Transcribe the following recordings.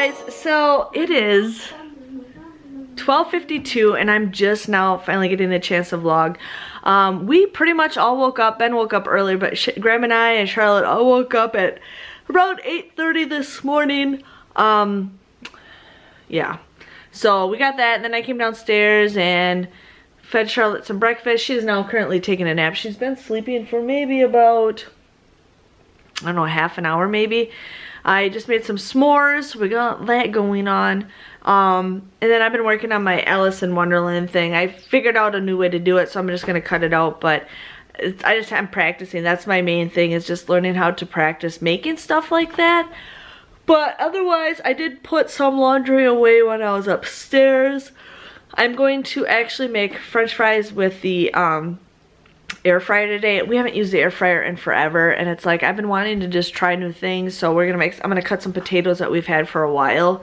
guys, so it is 12:52 and I'm just now finally getting the chance to vlog. We pretty much all woke up. Ben woke up early, but Graham and I and Charlotte all woke up at around 8:30 this morning. Yeah, so we got that, and then I came downstairs and fed Charlotte some breakfast. She is now currently taking a nap. She's been sleeping for maybe about, I don't know, half an hour maybe. I just made some s'mores. We got that going on. And then I've been working on my Alice in Wonderland thing. I figured out a new way to do it, so I'm just going to cut it out. But I'm practicing. That's my main thing, is just learning how to practice making stuff like that. But otherwise, I did put some laundry away when I was upstairs. I'm going to actually make French fries with the air fryer today. We haven't used the air fryer in forever, and it's like I've been wanting to just try new things. So I'm gonna cut some potatoes that we've had for a while,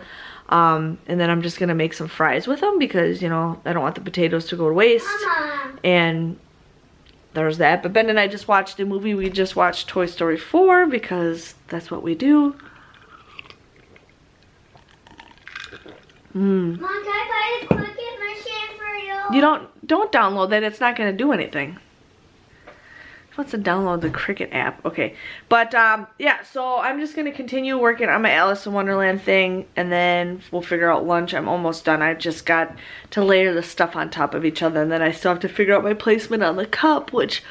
and then I'm just gonna make some fries with them because, you know, I don't want the potatoes to go to waste. Mama. And there's that. But Ben and I just watched a movie. We just watched Toy Story 4 because that's what we do. Mom, can I buy the Cricut machine for you? You don't download that. It's not gonna do anything. He wants to download the Cricut app. Okay, but yeah, so I'm just gonna continue working on my Alice in Wonderland thing, and then we'll figure out lunch. I'm almost done. I just got to layer the stuff on top of each other, and then I still have to figure out my placement on the cup, which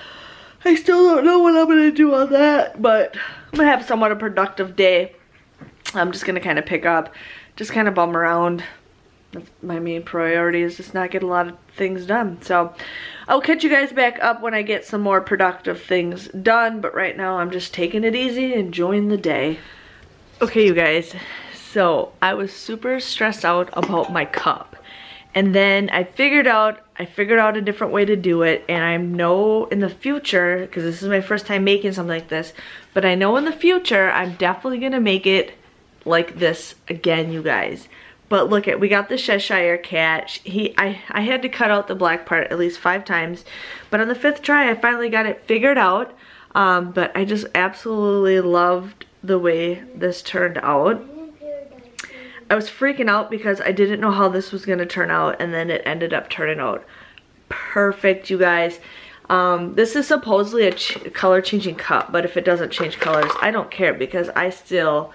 I still don't know what I'm gonna do on that, but I'm gonna have somewhat a productive day. I'm just gonna kind of pick up, just kind of bum around. That's my main priority, is just not get a lot of things done. So I'll catch you guys back up when I get some more productive things done, but right now I'm just taking it easy, enjoying the day. Okay, you guys, so I was super stressed out about my cup, and then I figured out a different way to do it, and I know in the future, because this is my first time making something like this, but I know in the future I'm definitely gonna make it like this again, you guys. But look at, we got the Cheshire cat. I had to cut out the black part at least 5 times, but on the 5th try I finally got it figured out. But I just absolutely loved the way this turned out. I was freaking out because I didn't know how this was gonna turn out, and then it ended up turning out perfect, you guys. This is supposedly a color changing cup, but if it doesn't change colors, I don't care, because I still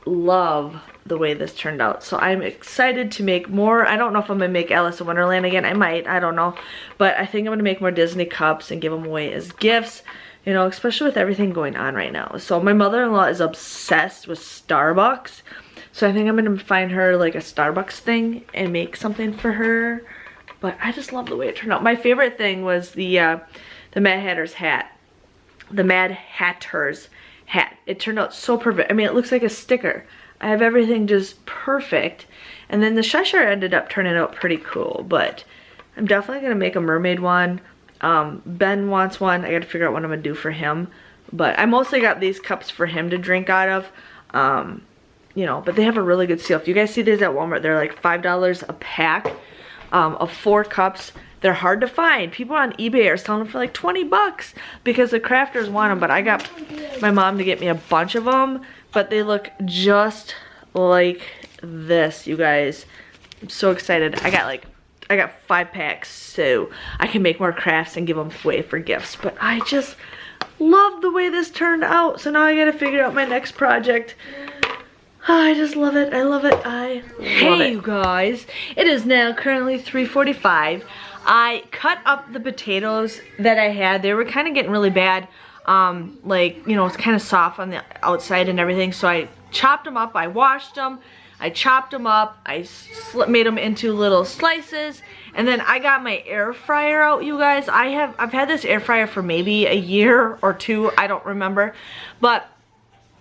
love the way this turned out. So I'm excited to make more. I don't know if I'm gonna make Alice in Wonderland again. I might, I don't know, but I think I'm gonna make more Disney cups and give them away as gifts, you know, especially with everything going on right now. So my mother-in-law is obsessed with Starbucks, so I think I'm gonna find her like a Starbucks thing and make something for her. But I just love the way it turned out. My favorite thing was the Mad Hatter's hat. The Mad Hatter's hat. It turned out so perfect. I mean, it looks like a sticker. I have everything just perfect. And then the Cheshire ended up turning out pretty cool, but I'm definitely gonna make a mermaid one. Ben wants one. I gotta figure out what I'm gonna do for him. But I mostly got these cups for him to drink out of. You know, but they have a really good sale. If you guys see these at Walmart, they're like $5 a pack of 4 cups. They're hard to find. People on eBay are selling them for like 20 bucks because the crafters want them, but I got my mom to get me a bunch of them, but they look just like this, you guys. I'm so excited. I got 5 packs, so I can make more crafts and give them away for gifts. But I just love the way this turned out. So now I gotta figure out my next project. Oh, I just love it. I love it. I love it. Hey, you guys. It is now currently 3:45. I cut up the potatoes that I had. They were kind of getting really bad. Like, you know, it's kind of soft on the outside and everything. So I chopped them up. I washed them. I chopped them up. I made them into little slices. And then I got my air fryer out, you guys. I've had this air fryer for maybe a year or 2. I don't remember. But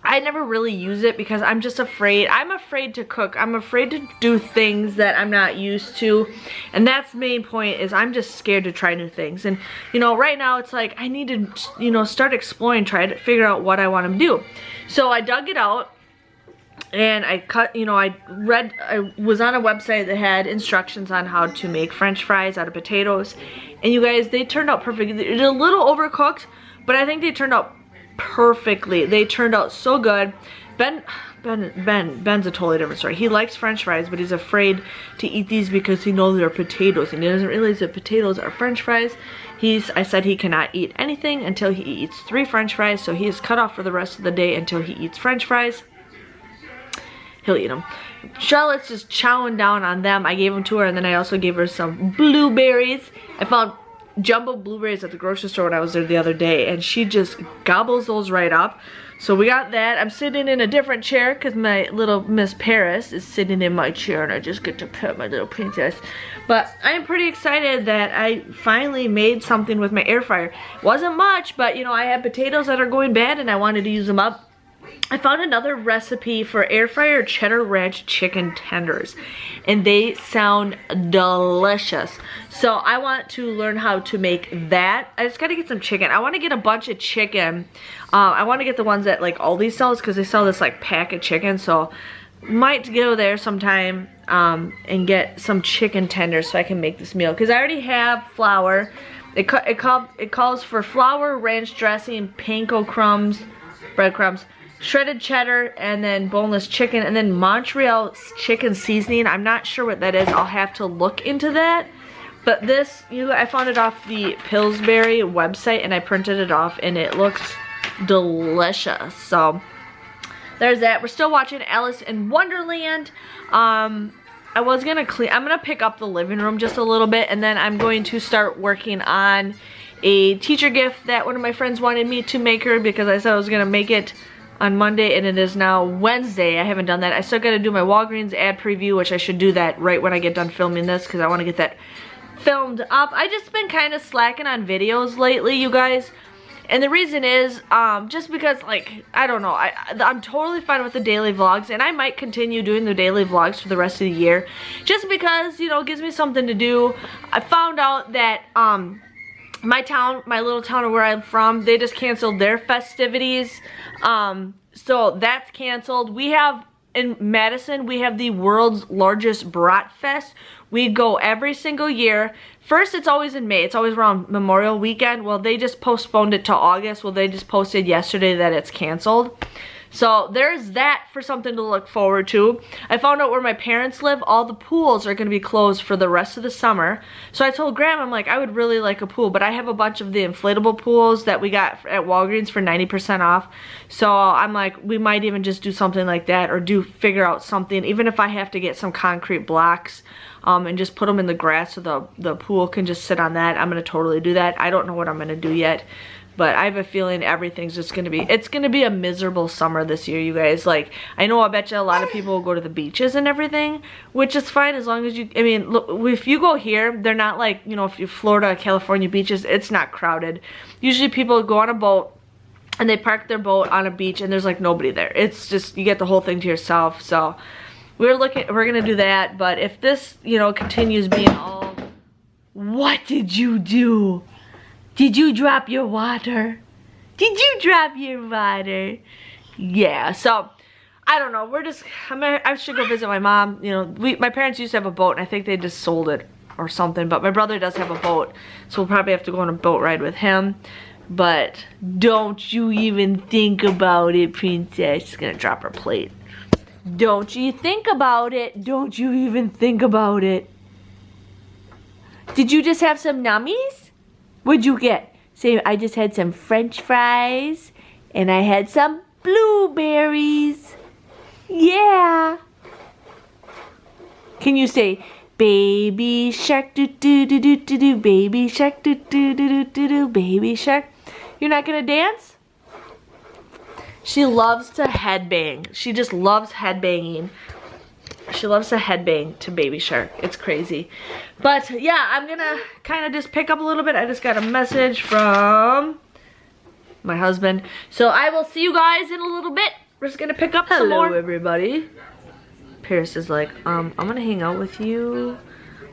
I never really use it because I'm just afraid. I'm afraid to cook. I'm afraid to do things that I'm not used to. And that's the main point, is I'm just scared to try new things. And, you know, right now it's like I need to, you know, start exploring, try to figure out what I want to do. So I dug it out and I cut, you know, I was on a website that had instructions on how to make French fries out of potatoes. And you guys, they turned out perfect. They're a little overcooked, but I think they turned out perfectly. They turned out so good. Ben's a totally different story. He likes French fries, but he's afraid to eat these because he knows they're potatoes, and he doesn't realize that potatoes are French fries. I said he cannot eat anything until he eats 3 French fries, so he is cut off for the rest of the day until he eats French fries. He'll eat them. Charlotte's just chowing down on them. I gave them to her, and then I also gave her some blueberries. I found jumbo blueberries at the grocery store when I was there the other day, and she just gobbles those right up. So we got that. I'm sitting in a different chair because my little Miss Paris is sitting in my chair, and I just get to pet my little princess. But I'm pretty excited that I finally made something with my air fryer. Wasn't much, but you know, I had potatoes that are going bad and I wanted to use them up. I found another recipe for air fryer cheddar ranch chicken tenders, and they sound delicious. So I want to learn how to make that. I just gotta get some chicken. I want to get a bunch of chicken. I want to get the ones that like Aldi sells, because they sell this like pack of chicken. So might go there sometime and get some chicken tenders so I can make this meal, because I already have flour. It calls for flour, ranch dressing, panko crumbs, breadcrumbs, shredded cheddar, and then boneless chicken, and then Montreal chicken seasoning. I'm not sure what that is. I'll have to look into that. But this, I found it off the Pillsbury website, and I printed it off, and it looks delicious. So there's that. We're still watching Alice in Wonderland. I'm gonna pick up the living room just a little bit, and then I'm going to start working on a teacher gift that one of my friends wanted me to make her, because I said I was gonna make it on Monday, and it is now Wednesday. I haven't done that. I still gotta do my Walgreens ad preview, which I should do that right when I get done filming this, because I want to get that filmed up. I just been kind of slacking on videos lately, you guys, and the reason is just because, like, I don't know, I'm totally fine with the daily vlogs, and I might continue doing the daily vlogs for the rest of the year, just because, you know, it gives me something to do. I found out that my little town of where I'm from, they just canceled their festivities. So that's canceled. We have, in Madison, we have the world's largest Brat Fest. We go every single year. First, it's always in May. It's always around Memorial Weekend. Well, they just postponed it to August. Well, they just posted yesterday that it's canceled. So there's that for something to look forward to. I found out where my parents live, all the pools are going to be closed for the rest of the summer. So I told Graham, I'm like, I would really like a pool, but I have a bunch of the inflatable pools that we got at Walgreens for 90% off. So I'm like, we might even just do something like that, or figure out something, even if I have to get some concrete blocks and just put them in the grass so the pool can just sit on that. I'm going to totally do that. I don't know what I'm going to do yet. But I have a feeling everything's just going to be, it's going to be a miserable summer this year, you guys. Like, I know, I bet you a lot of people will go to the beaches and everything, which is fine as long as you, I mean, look, if you go here, they're not like, you know, if you Florida, California beaches, it's not crowded. Usually people go on a boat and they park their boat on a beach and there's like nobody there. It's just, you get the whole thing to yourself. So we're going to do that. But if this, you know, continues being all, what did you do? Did you drop your water? Did you drop your water? Yeah, so I don't know. We're just, I should go visit my mom. You know, my parents used to have a boat, and I think they just sold it or something. But my brother does have a boat, so we'll probably have to go on a boat ride with him. But don't you even think about it, princess. She's gonna drop her plate. Don't you think about it. Don't you even think about it. Did you just have some nummies? What'd you get? Say, I just had some French fries, and I had some blueberries. Yeah. Can you say, baby shark, do do do do do do, baby shark, do do do do do do, baby shark? You're not gonna dance? She loves to headbang. She just loves headbanging. She loves to headbang to Baby Shark. It's crazy. But yeah, I'm gonna kind of just pick up a little bit. I just got a message from my husband. So I will see you guys in a little bit. We're just gonna pick up some more. Hello, everybody. Paris is like, I'm gonna hang out with you,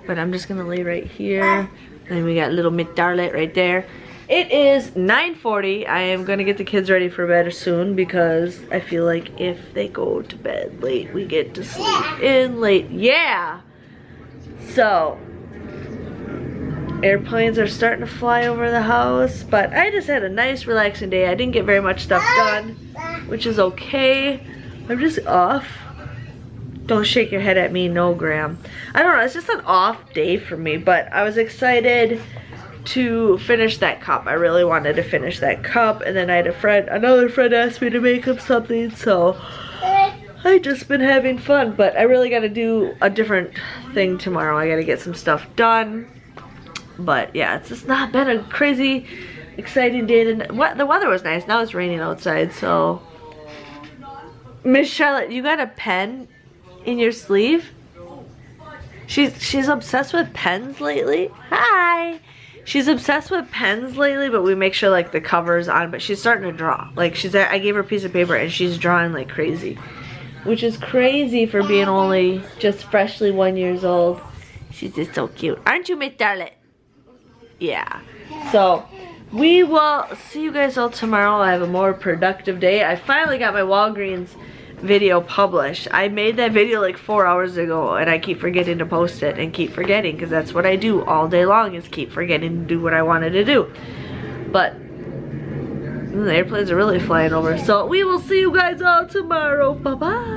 but I'm just gonna lay right here. And we got little Miss Darlet right there. It is 9:40. I am gonna get the kids ready for bed soon, because I feel like if they go to bed late, we get to sleep in late. Yeah. So airplanes are starting to fly over the house, but I just had a nice relaxing day. I didn't get very much stuff done, which is okay. I'm just off. Don't shake your head at me, no, Graham. I don't know, it's just an off day for me, but I was excited to finish that cup. I really wanted to finish that cup, and then I had another friend asked me to make him something, so I just been having fun. But I really got to do a different thing tomorrow. I got to get some stuff done. But yeah, it's just not been a crazy, exciting day. The weather was nice. Now it's raining outside, so. Miss Charlotte, you got a pen in your sleeve? She's obsessed with pens lately. Hi. She's obsessed with pens lately, but we make sure like the cover's on, but she's starting to draw. Like I gave her a piece of paper and she's drawing like crazy. Which is crazy for being only just freshly 1 year old. She's just so cute. Aren't you, Miss Charlotte? Yeah. So we will see you guys all tomorrow. I have a more productive day. I finally got my Walgreens video published. I made that video like 4 hours ago and I keep forgetting to post it and keep forgetting, because that's what I do all day long, is keep forgetting to do what I wanted to do. But the airplanes are really flying over. So we will see you guys all tomorrow. Bye bye.